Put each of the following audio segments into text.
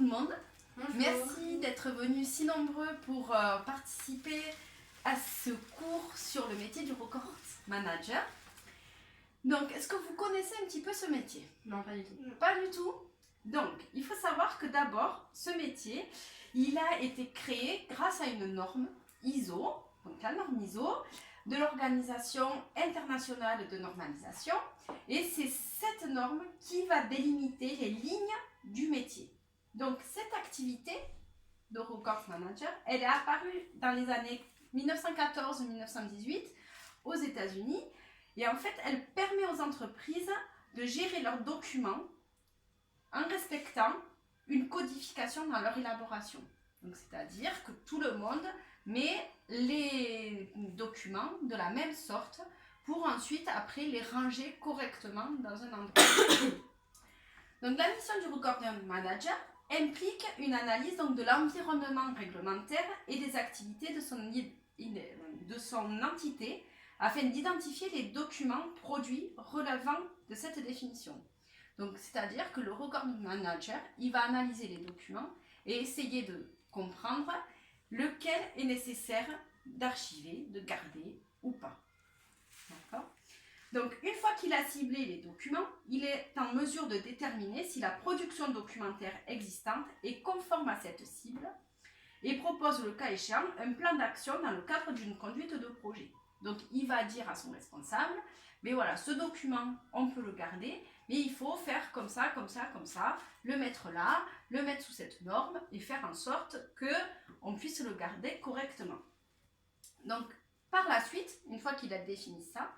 monde. Bonjour. Merci d'être venus si nombreux pour participer à ce cours sur le métier du record manager. Donc, est-ce que vous connaissez un petit peu ce métier? Non, pas du tout. Pas du tout. Donc, il faut savoir que d'abord, ce métier, il a été créé grâce à une norme ISO, donc la norme ISO, de l'Organisation internationale de normalisation. Et c'est cette norme qui va délimiter les lignes du métier. Donc, cette activité de record manager, elle est apparue dans les années 1914-1918 aux États-Unis. Et en fait, elle permet aux entreprises de gérer leurs documents en respectant une codification dans leur élaboration. Donc, c'est-à-dire que tout le monde met les documents de la même sorte pour ensuite, après, les ranger correctement dans un endroit. Donc, la mission du record manager implique une analyse donc, de l'environnement réglementaire et des activités de son entité afin d'identifier les documents produits relevant de cette définition. Donc, c'est-à-dire que le record manager, il va analyser les documents et essayer de comprendre lequel est nécessaire d'archiver, de garder ou pas. D'accord ? Donc, une fois qu'il a ciblé les documents, il est en mesure de déterminer si la production documentaire existante est conforme à cette cible et propose, le cas échéant, un plan d'action dans le cadre d'une conduite de projet. Donc, il va dire à son responsable, mais voilà, ce document, on peut le garder, mais il faut faire comme ça, comme ça, comme ça, le mettre là, le mettre sous cette norme et faire en sorte qu'on puisse le garder correctement. Donc, par la suite, une fois qu'il a défini ça,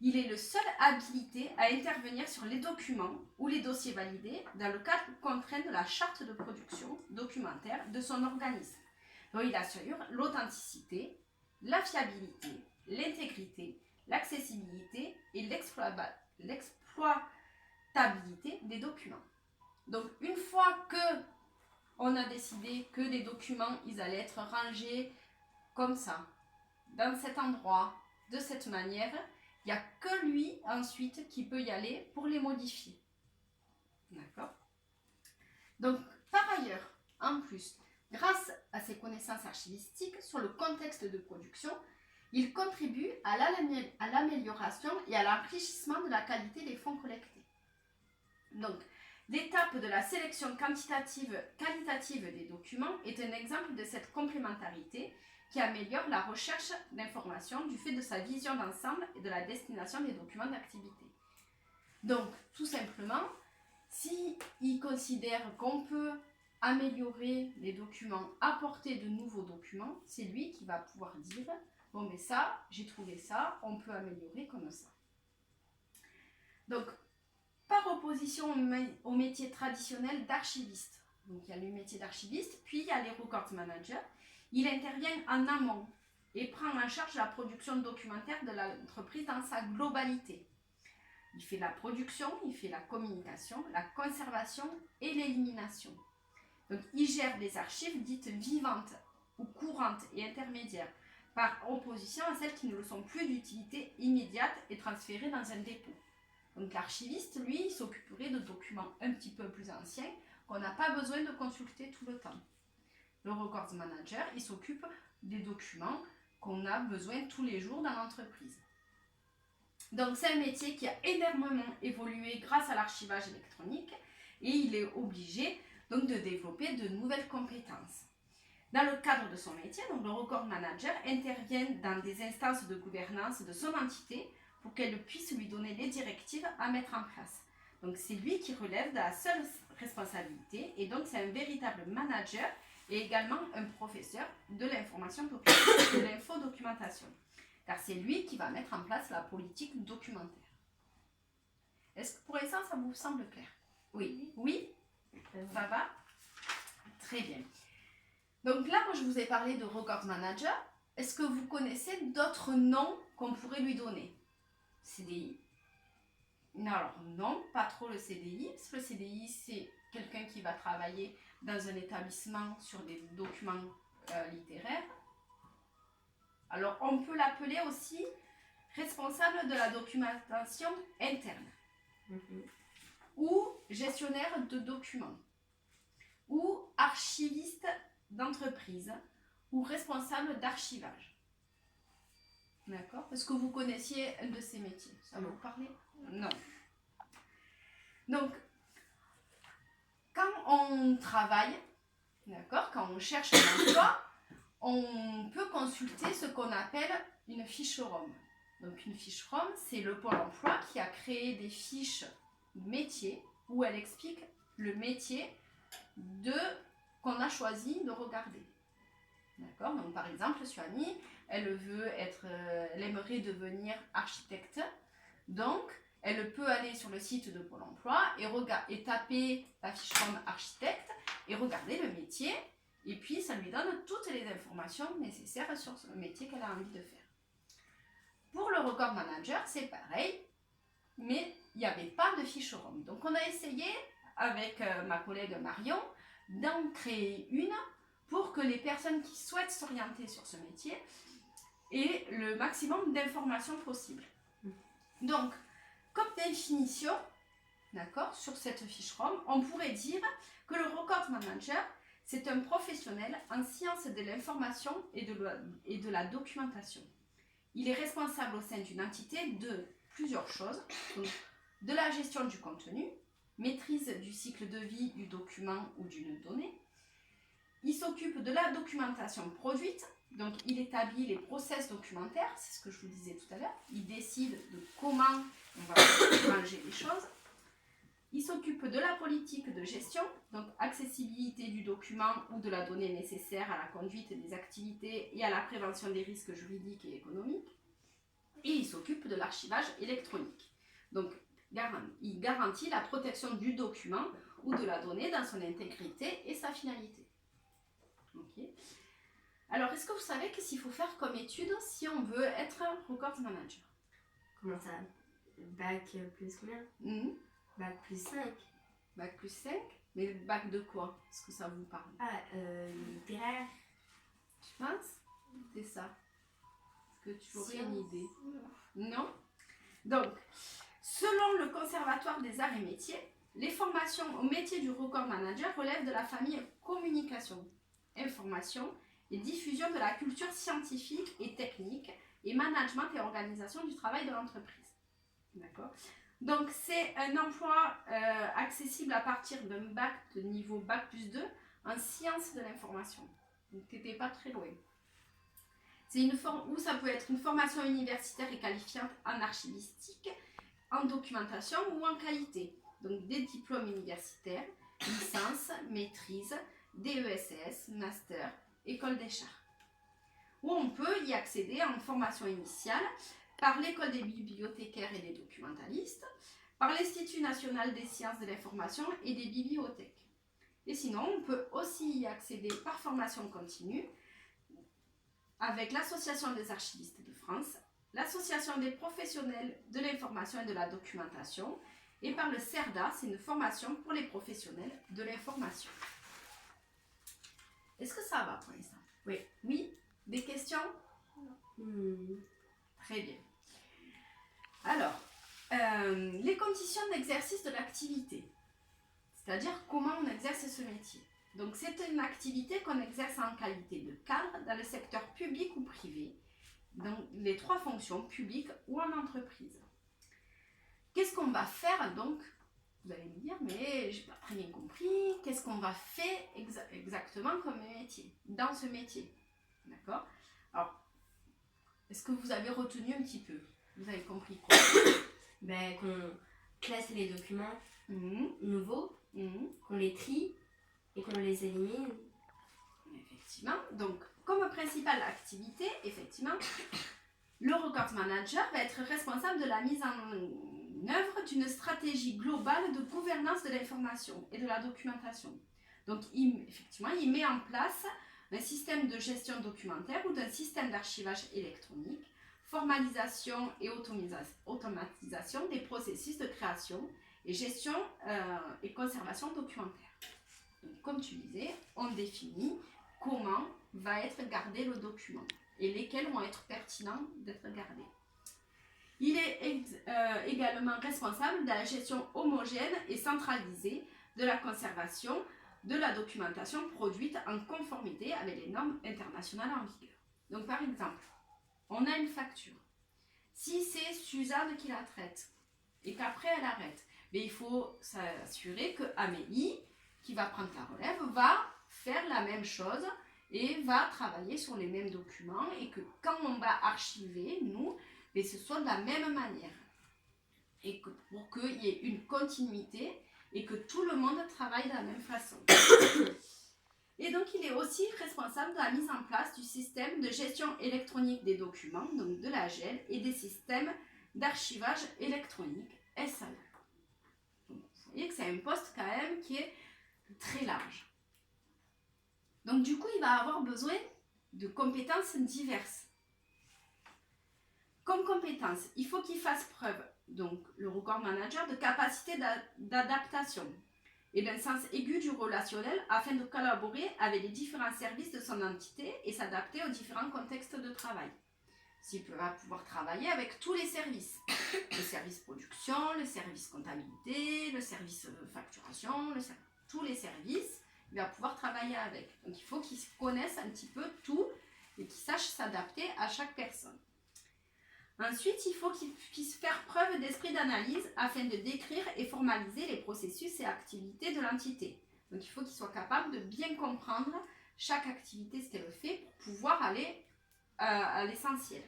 il est le seul habilité à intervenir sur les documents ou les dossiers validés dans le cadre contraint de la charte de production documentaire de son organisme. Donc, il assure l'authenticité, la fiabilité, l'intégrité, l'accessibilité et l'exploitabilité des documents. Donc, une fois que on a décidé que les documents, ils allaient être rangés comme ça, dans cet endroit, de cette manière, il n'y a que lui ensuite qui peut y aller pour les modifier. D'accord ? Donc, par ailleurs, en plus, grâce à ses connaissances archivistiques sur le contexte de production, il contribue à l'amélioration et à l'enrichissement de la qualité des fonds collectés. Donc, l'étape de la sélection qualitative des documents est un exemple de cette complémentarité qui améliore la recherche d'informations du fait de sa vision d'ensemble et de la destination des documents d'activité. Donc, tout simplement, s'il considère qu'on peut améliorer les documents, apporter de nouveaux documents, c'est lui qui va pouvoir dire « Bon, mais ça, j'ai trouvé ça, on peut améliorer comme ça. » Donc, par opposition au métier traditionnel d'archiviste, donc il y a le métier d'archiviste, puis il y a les records managers, il intervient en amont et prend en charge la production documentaire de l'entreprise dans sa globalité. Il fait la production, il fait la communication, la conservation et l'élimination. Donc, il gère des archives dites vivantes ou courantes et intermédiaires, par opposition à celles qui ne le sont plus d'utilité immédiate et transférées dans un dépôt. Donc, l'archiviste, lui, il s'occuperait de documents un petit peu plus anciens qu'on n'a pas besoin de consulter tout le temps. Le records manager, il s'occupe des documents qu'on a besoin tous les jours dans l'entreprise. Donc, c'est un métier qui a énormément évolué grâce à l'archivage électronique et il est obligé donc de développer de nouvelles compétences. Dans le cadre de son métier, donc, le record manager intervient dans des instances de gouvernance de son entité pour qu'elle puisse lui donner les directives à mettre en place. Donc, c'est lui qui relève de la seule responsabilité et donc c'est un véritable manager et également un professeur de l'information de l'infodocumentation. Car c'est lui qui va mettre en place la politique documentaire. Est-ce que pour l'instant, ça vous semble clair? Oui. Oui? Ça va? Très bien. Donc là, moi, je vous ai parlé de record manager. Est-ce que vous connaissez d'autres noms qu'on pourrait lui donner? CDI? Non, alors non, pas trop le CDI. Parce que le CDI, c'est quelqu'un qui va travailler dans un établissement sur des documents littéraires. Alors, on peut l'appeler aussi responsable de la documentation interne ou gestionnaire de documents ou archiviste d'entreprise ou responsable d'archivage. D'accord? Est-ce que vous connaissiez un de ces métiers? Ça vous parlait? Non. Donc, quand on travaille, d'accord, quand on cherche un emploi, on peut consulter ce qu'on appelle une fiche ROM. Donc une fiche ROM, c'est le Pôle emploi qui a créé des fiches métiers où elle explique le métier qu'on a choisi de regarder. D'accord? Donc par exemple, Suani, elle aimerait devenir architecte. Donc, elle peut aller sur le site de Pôle emploi et taper la fiche ROM architecte et regarder le métier. Et puis, ça lui donne toutes les informations nécessaires sur le métier qu'elle a envie de faire. Pour le record manager, c'est pareil, mais il n'y avait pas de fiche ROM. Donc, on a essayé, avec ma collègue Marion, d'en créer une pour que les personnes qui souhaitent s'orienter sur ce métier aient le maximum d'informations possibles. Donc, comme définition, d'accord, sur cette fiche ROM, on pourrait dire que le record manager, c'est un professionnel en sciences de l'information et de la documentation. Il est responsable au sein d'une entité de plusieurs choses, donc de la gestion du contenu, maîtrise du cycle de vie du document ou d'une donnée. Il s'occupe de la documentation produite, donc il établit les process documentaires, c'est ce que je vous disais tout à l'heure. Il décide de comment on va ranger les choses. Il s'occupe de la politique de gestion, donc accessibilité du document ou de la donnée nécessaire à la conduite des activités et à la prévention des risques juridiques et économiques. Et il s'occupe de l'archivage électronique. Donc, il garantit la protection du document ou de la donnée dans son intégrité et sa finalité. Okay. Alors, est-ce que vous savez qu'est-ce qu'il faut faire comme étude si on veut être record manager? Comment ça? Bac plus combien? Bac plus 5. Bac plus 5? Mais bac de quoi? Est-ce que ça vous parle? Ah, littéraire. Tu penses? C'est ça. Est-ce que tu aurais une idée? Non? Donc, selon le Conservatoire des arts et métiers, les formations au métier du record manager relèvent de la famille communication, information et diffusion de la culture scientifique et technique et management et organisation du travail de l'entreprise. D'accord? Donc, c'est un emploi accessible à partir d'un bac de niveau bac plus 2 en sciences de l'information. Donc, tu n'étais pas très loin. C'est ou ça peut être une formation universitaire et qualifiante en archivistique, en documentation ou en qualité. Donc, des diplômes universitaires, licence, maîtrise, DESS, master, école des chartes. Ou on peut y accéder en formation initiale par l'école des bibliothécaires et des documentalistes, par l'Institut national des sciences de l'information et des bibliothèques. Et sinon, on peut aussi y accéder par formation continue avec l'Association des archivistes de France, l'Association des professionnels de l'information et de la documentation, et par le CERDA, c'est une formation pour les professionnels de l'information. Est-ce que ça va pour l'instant? Oui. Oui? Des questions? Très bien. Alors, les conditions d'exercice de l'activité, c'est-à-dire comment on exerce ce métier. Donc, c'est une activité qu'on exerce en qualité de cadre dans le secteur public ou privé, dans les 3 fonctions, publiques ou en entreprise. Qu'est-ce qu'on va faire donc? Vous allez me dire, mais je n'ai pas très bien compris, qu'est-ce qu'on va faire exactement comme métier, dans ce métier? D'accord? Alors, est-ce que vous avez retenu un petit peu? Vous avez compris quoi? Ben, qu'on classe les documents nouveaux, qu'on les trie et qu'on les élimine. Effectivement. Donc, comme principale activité, effectivement, le record manager va être responsable de la mise en œuvre d'une stratégie globale de gouvernance de l'information et de la documentation. Donc, effectivement, il met en place un système de gestion documentaire ou d'un système d'archivage électronique, formalisation et automatisation des processus de création et gestion et conservation documentaire. Donc, comme tu disais, on définit comment va être gardé le document et lesquels vont être pertinents d'être gardés. Il est également responsable de la gestion homogène et centralisée de la conservation de la documentation produite en conformité avec les normes internationales en vigueur. Donc par exemple, on a une facture. Si c'est Suzanne qui la traite et qu'après elle arrête, mais il faut s'assurer que Amélie, qui va prendre la relève, va faire la même chose et va travailler sur les mêmes documents et que quand on va archiver, nous, mais ce soit de la même manière. Et que, pour qu'il y ait une continuité et que tout le monde travaille de la même façon. Et donc, il est aussi responsable de la mise en place du système de gestion électronique des documents, donc de la GEL, et des systèmes d'archivage électronique, SAE. Donc, vous voyez que c'est un poste quand même qui est très large. Donc, du coup, il va avoir besoin de compétences diverses. Comme compétences, il faut qu'il fasse preuve, donc le record manager, de capacité d'adaptation et d'un sens aigu du relationnel afin de collaborer avec les différents services de son entité et s'adapter aux différents contextes de travail. S'il va pouvoir travailler avec tous les services, le service production, le service comptabilité, le service facturation, tous les services, il va pouvoir travailler avec. Donc il faut qu'il connaisse un petit peu tout et qu'il sache s'adapter à chaque personne. Ensuite, il faut qu'il puisse faire preuve d'esprit d'analyse afin de décrire et formaliser les processus et activités de l'entité. Donc, il faut qu'il soit capable de bien comprendre chaque activité, ce qu'elle fait, pour pouvoir aller à l'essentiel.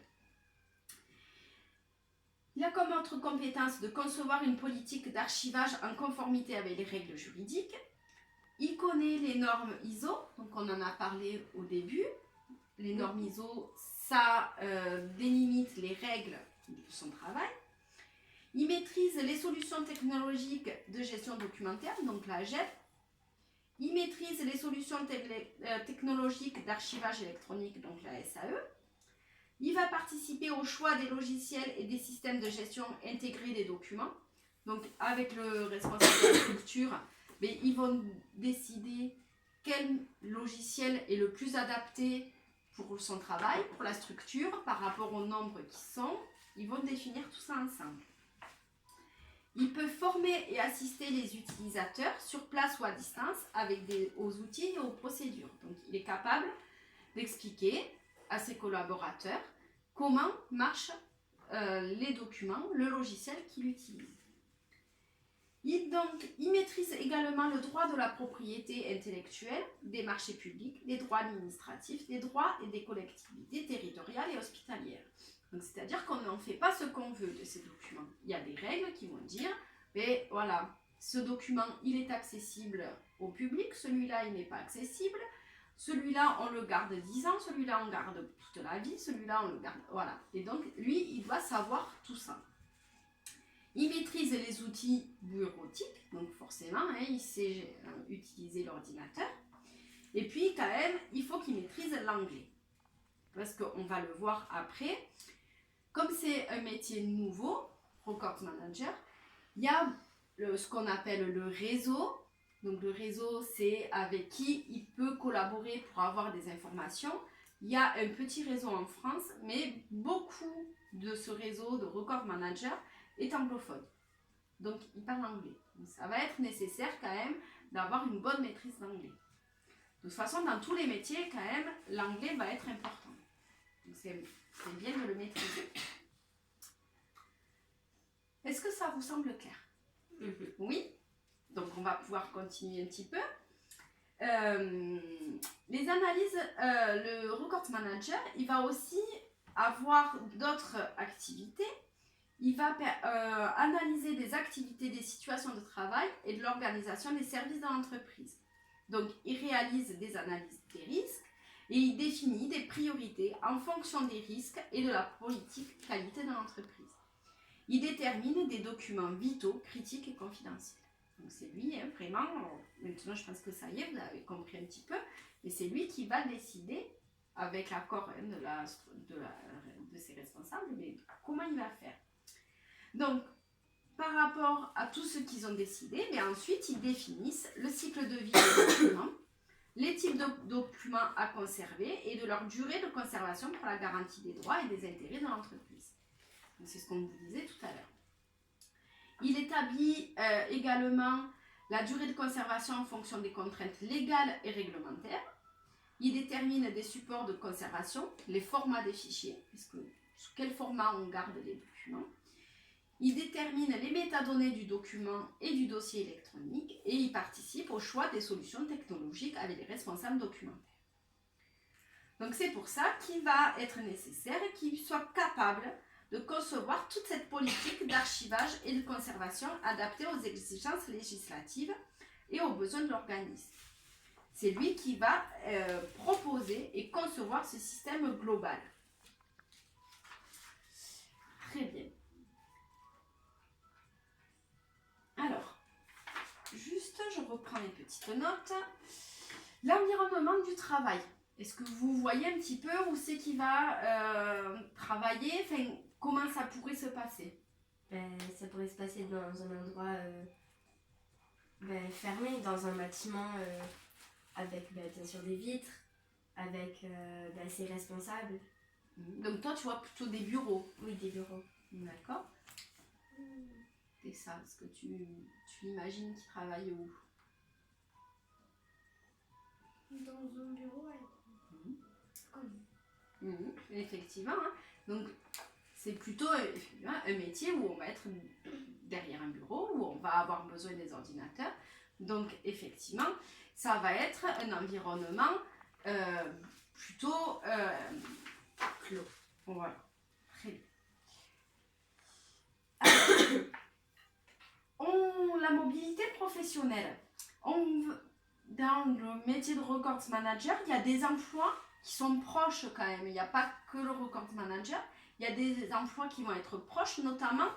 Il a comme autre compétence de concevoir une politique d'archivage en conformité avec les règles juridiques. Il connaît les normes ISO, donc on en a parlé au début. Les normes ISO, ça délimite les règles de son travail. Il maîtrise les solutions technologiques de gestion documentaire, donc la GED. Il maîtrise les solutions technologiques d'archivage électronique, donc la SAE. Il va participer au choix des logiciels et des systèmes de gestion intégrés des documents. Donc avec le responsable de la structure, mais ils vont décider quel logiciel est le plus adapté pour son travail, pour la structure, par rapport au nombre qui sont. Ils vont définir tout ça ensemble. Il peut former et assister les utilisateurs sur place ou à distance aux outils et aux procédures. Donc, il est capable d'expliquer à ses collaborateurs comment marchent les documents, le logiciel qu'il utilise. Il maîtrise également le droit de la propriété intellectuelle, des marchés publics, des droits administratifs, des droits et des collectivités territoriales et hospitalières. C'est-à-dire qu'on n'en fait pas ce qu'on veut de ces documents. Il y a des règles qui vont dire, mais voilà, ce document, il est accessible au public, celui-là, il n'est pas accessible, celui-là, on le garde 10 ans, celui-là, on garde toute la vie, celui-là, on le garde... Voilà. Et donc, lui, il doit savoir tout ça. Il maîtrise les outils bureautiques, donc forcément, il sait utiliser l'ordinateur. Et puis, quand même, il faut qu'il maîtrise l'anglais. Parce qu'on va le voir après. Comme c'est un métier nouveau, Records Manager, il y a ce qu'on appelle le réseau. Donc, le réseau, c'est avec qui il peut collaborer pour avoir des informations. Il y a un petit réseau en France, mais beaucoup de ce réseau de Records Manager est anglophone. Donc, il parle anglais. Donc, ça va être nécessaire quand même d'avoir une bonne maîtrise d'anglais. De toute façon, dans tous les métiers, quand même, l'anglais va être important. Donc, c'est bien de le maîtriser. Est-ce que ça vous semble clair? Oui? Donc, on va pouvoir continuer un petit peu. Les analyses, le Records Manager, il va aussi avoir d'autres activités. Il va analyser des activités, des situations de travail et de l'organisation des services dans l'entreprise. Donc, il réalise des analyses des risques et il définit des priorités en fonction des risques et de la politique qualité de l'entreprise. Il détermine des documents vitaux, critiques et confidentiels. Donc, c'est lui, vraiment, maintenant je pense que ça y est, vous avez compris un petit peu, mais c'est lui qui va décider, avec l'accord de ses responsables, mais comment il va faire. Donc, par rapport à tout ce qu'ils ont décidé, mais ensuite, ils définissent le cycle de vie des documents, les types de documents à conserver et de leur durée de conservation pour la garantie des droits et des intérêts de l'entreprise. C'est ce qu'on vous disait tout à l'heure. Il établit également la durée de conservation en fonction des contraintes légales et réglementaires. Il détermine des supports de conservation, les formats des fichiers, sous quel format on garde les documents. Il détermine les métadonnées du document et du dossier électronique et il participe au choix des solutions technologiques avec les responsables documentaires. Donc c'est pour ça qu'il va être nécessaire qu'il soit capable de concevoir toute cette politique d'archivage et de conservation adaptée aux exigences législatives et aux besoins de l'organisme. C'est lui qui va proposer et concevoir ce système global. Très bien. Alors, juste, je reprends mes petites notes. L'environnement du travail. Est-ce que vous voyez un petit peu où c'est qu'il va travailler, enfin, comment ça pourrait se passer? Ça pourrait se passer dans un endroit fermé, dans un bâtiment avec bien sûr des vitres, avec ses responsables. Donc toi, tu vois plutôt des bureaux. Oui, des bureaux. D'accord. C'est ça, est-ce que tu imagines qu'il travaille où? Dans un bureau, Effectivement. Hein. Donc, c'est plutôt un métier où on va être derrière un bureau, où on va avoir besoin des ordinateurs. Donc, effectivement, ça va être un environnement plutôt clos. Voilà. Très bien. Alors, la mobilité professionnelle. Dans le métier de records manager, il y a des emplois qui sont proches quand même. Il n'y a pas que le records manager. Il y a des emplois qui vont être proches, notamment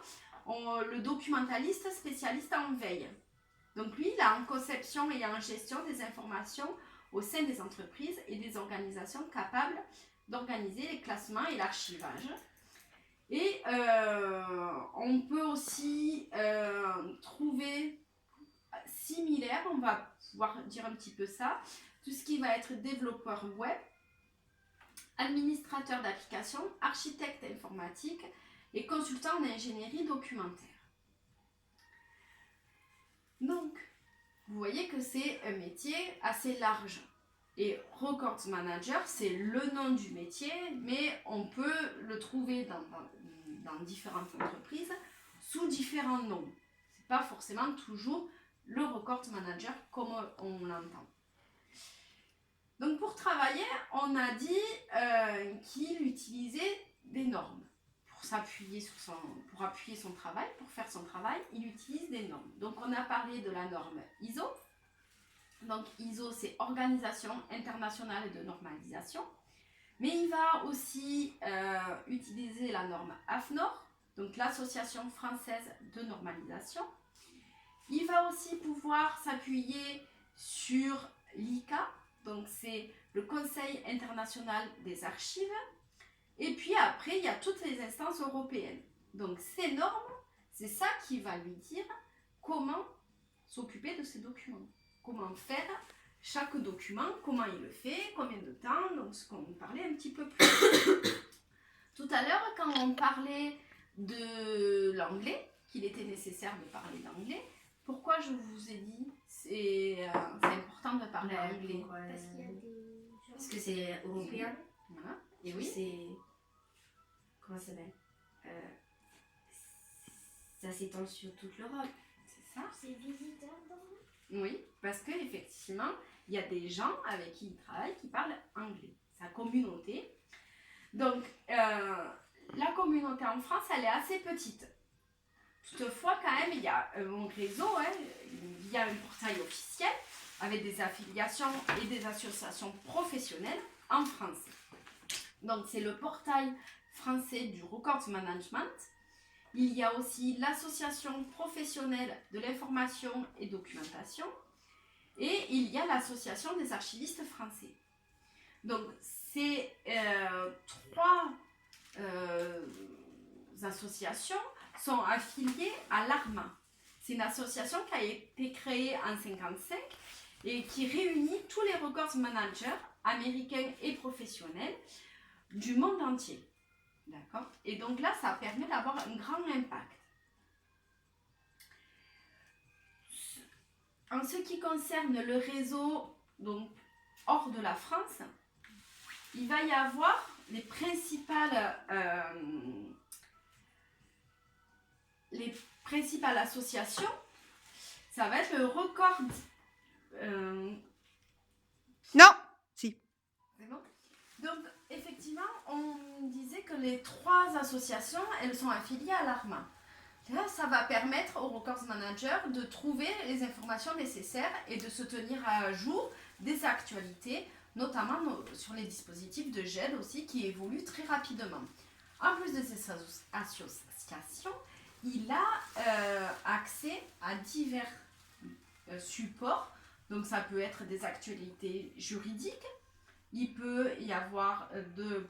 le documentaliste spécialiste en veille. Donc lui, il est en conception et en gestion des informations au sein des entreprises et des organisations capables d'organiser les classements et l'archivage. Et on peut aussi trouver similaire, on va pouvoir dire un petit peu ça, tout ce qui va être développeur web, administrateur d'applications, architecte informatique et consultant en ingénierie documentaire. Donc, vous voyez que c'est un métier assez large. Et Records Manager, c'est le nom du métier, mais on peut le trouver dans différentes entreprises sous différents noms. Ce n'est pas forcément toujours le Records Manager comme on l'entend. Donc pour travailler, on a dit qu'il utilisait des normes. Pour appuyer son travail, pour faire son travail, il utilise des normes. Donc on a parlé de la norme ISO. Donc ISO, c'est Organisation internationale de normalisation. Mais il va aussi utiliser la norme AFNOR, donc l'Association française de normalisation. Il va aussi pouvoir s'appuyer sur l'ICA, donc c'est le Conseil international des archives. Et puis après, il y a toutes les instances européennes. Donc ces normes, c'est ça qui va lui dire comment s'occuper de ces documents. Comment faire chaque document, comment il le fait, combien de temps, donc ce qu'on parlait un petit peu plus. Tout à l'heure, quand on parlait de l'anglais, qu'il était nécessaire de parler d'anglais, pourquoi je vous ai dit c'est important de parler anglais? parce qu'il y a des gens... Parce que c'est européen. Voilà. Et oui, c'est... Comment ça s'appelle ça s'étend sur toute l'Europe. C'est ça? C'est visiteur dans... Oui, parce qu'effectivement, il y a des gens avec qui il travaille qui parlent anglais. Sa communauté. Donc, la communauté en France, elle est assez petite. Toutefois, quand même, il y a un réseau, il y a un portail officiel avec des affiliations et des associations professionnelles en français. Donc, c'est le portail français du Records Management. Il y a aussi l'association professionnelle de l'information et documentation. Et il y a l'association des archivistes français. Donc, ces trois associations sont affiliées à l'ARMA. C'est une association qui a été créée en 1955 et qui réunit tous les records managers américains et professionnels du monde entier. D'accord? Et donc là, ça permet d'avoir un grand impact. En ce qui concerne le réseau, donc hors de la France, il va y avoir les principales associations. Ça va être le record. Non. Si. C'est bon. Donc, effectivement, on disait que les 3 associations, elles sont affiliées à l'ARMA. Là, ça va permettre au Records Manager de trouver les informations nécessaires et de se tenir à jour des actualités, notamment sur les dispositifs de GED aussi, qui évoluent très rapidement. En plus de ces associations, il a accès à divers supports. Donc, ça peut être des actualités juridiques. Il peut y avoir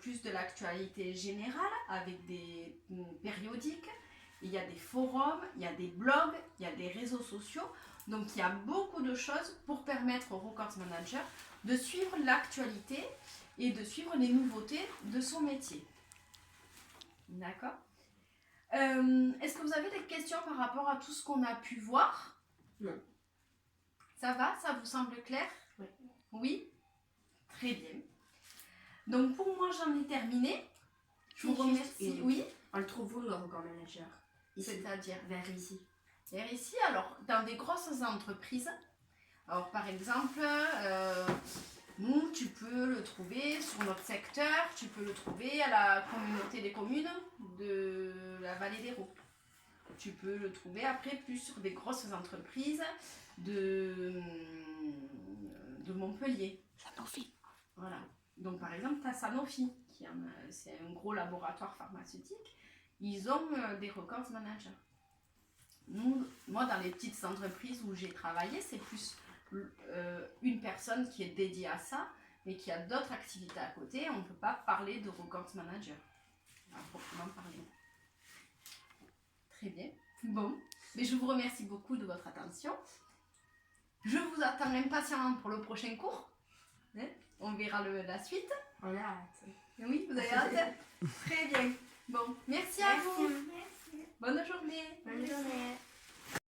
plus de l'actualité générale avec des périodiques. Il y a des forums, il y a des blogs, il y a des réseaux sociaux. Donc, il y a beaucoup de choses pour permettre au Records Manager de suivre l'actualité et de suivre les nouveautés de son métier. D'accord. Est-ce que vous avez des questions par rapport à tout ce qu'on a pu voir? Non. Ça va? Ça vous semble clair? Oui. Oui? Très bien. Donc, pour moi, j'en ai terminé. Je vous remercie. Oui? On le trouve où, le Record Manager? C'est-à-dire vers ici. vers ici, alors, dans des grosses entreprises. Alors, par exemple, nous, tu peux le trouver sur notre secteur, tu peux le trouver à la communauté des communes de la Vallée d'Hérault. Tu peux le trouver après plus sur des grosses entreprises de Montpellier. Sanofi. Voilà. Donc, par exemple, tu as Sanofi, c'est un gros laboratoire pharmaceutique. Ils ont des records managers. Moi, dans les petites entreprises où j'ai travaillé, c'est plus une personne qui est dédiée à ça, mais qui a d'autres activités à côté. On ne peut pas parler de records manager, à proprement parler. Très bien. Bon, mais je vous remercie beaucoup de votre attention. Je vous attends impatiemment pour le prochain cours. Hein? On verra la suite. On a hâte. Oui, vous avez hâte? Très bien. Bon, merci à vous. Merci. Bonne journée. Bonne journée.